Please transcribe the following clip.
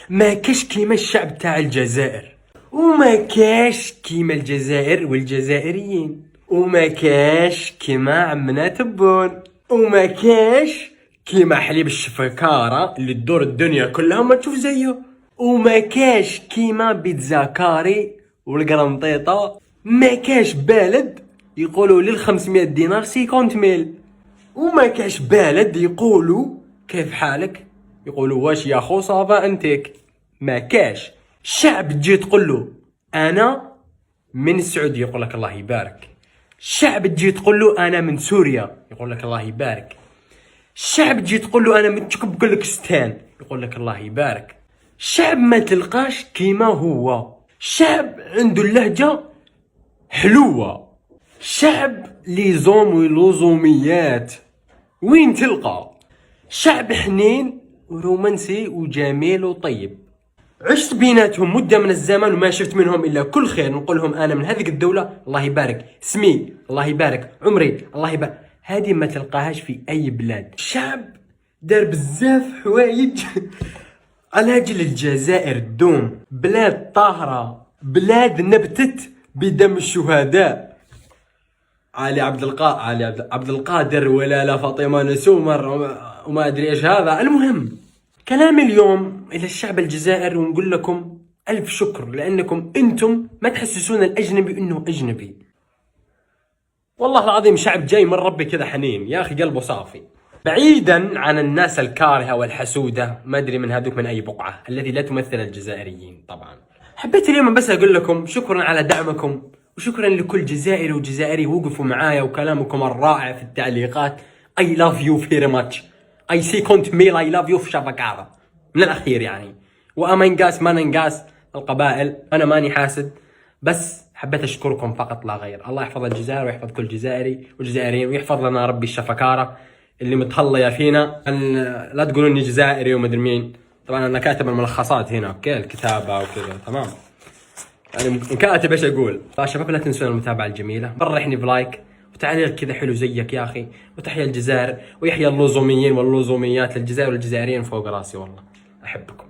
ما كاش كيما الشعب تاع الجزائر، وما كاش كيما الجزائر والجزائريين، وما كاش كيما عمنا تبون، وما كاش كيما حليب الشفكارة اللي تدور الدنيا كلها ما تشوف زيه، وما كاش كيما بيتزا كاري والقرنطيطة، ما كاش بلد يقولوا لي 500 دينار 50 ميل، وما كاش بلد يقولوا كيف حالك يقولوا واش يا خو صافا انتك. ما كاش شعب تجي تقول له انا من السعوديه يقول لك الله يبارك، شعب تجي تقول له انا من سوريا يقول لك الله يبارك، شعب تجي تقول له انا من تركمانستان يقول لك الله يبارك. شعب ما تلقاش كيما هو، شعب عنده اللهجه حلوه، شعب ليزوم ولوزوميات وين تلقى، شعب حنين ورومانسي وجميل وطيب. عشت بيناتهم مدة من الزمن وما شفت منهم إلا كل خير، نقول لهم أنا من هذيك الدولة الله يبارك، اسمي الله يبارك، عمري الله يبارك. هذه ما تلقاهاش في أي بلاد. شعب دار بزاف حوايج على أجل الجزائر دوم، بلاد طاهرة، بلاد نبتت بدم الشهداء. علي عبد القادر ولا لا فاطمة نسومر وما أدري إيش هذا. المهم كلامي اليوم إلى الشعب الجزائري ونقول لكم ألف شكر، لأنكم أنتم ما تحسسون الأجنبي إنه أجنبي. والله العظيم شعب جاي من ربي كذا حنين يا أخي، قلبه صافي، بعيدا عن الناس الكارهة والحسودة ما أدري من هذوك من أي بقعة التي لا تمثل الجزائريين. طبعا حبيت اليوم بس أقول لكم شكرا على دعمكم، وشكرا لكل جزائري وجزائري وقفوا معايا وكلامكم الرائع في التعليقات. I love you very much. I see كنت ميل I love you في شفكارة من الأخير يعني. وأما نقاس ما ننقاس القبائل، أنا ماني حاسد، بس حبيت أشكركم فقط لا غير. الله يحفظ الجزائر ويحفظ كل جزائري والجزائريين، ويحفظ لنا ربي الشفكارة اللي متهلية فينا. لا تقولوا إني جزائري ومدري مين، طبعا أنا كاتب الملخصات هنا أوكي، الكتابة وكذا تمام، يعني كاتب ايش اقول. فشباب لا تنسون المتابعة الجميلة، برحني بلايك وتعليق كذا حلو زيك يا اخي، وتحيا الجزائر ويحيا اللوزوميين واللوزوميات، للجزائر والجزائريين فوق راسي، والله احبكم.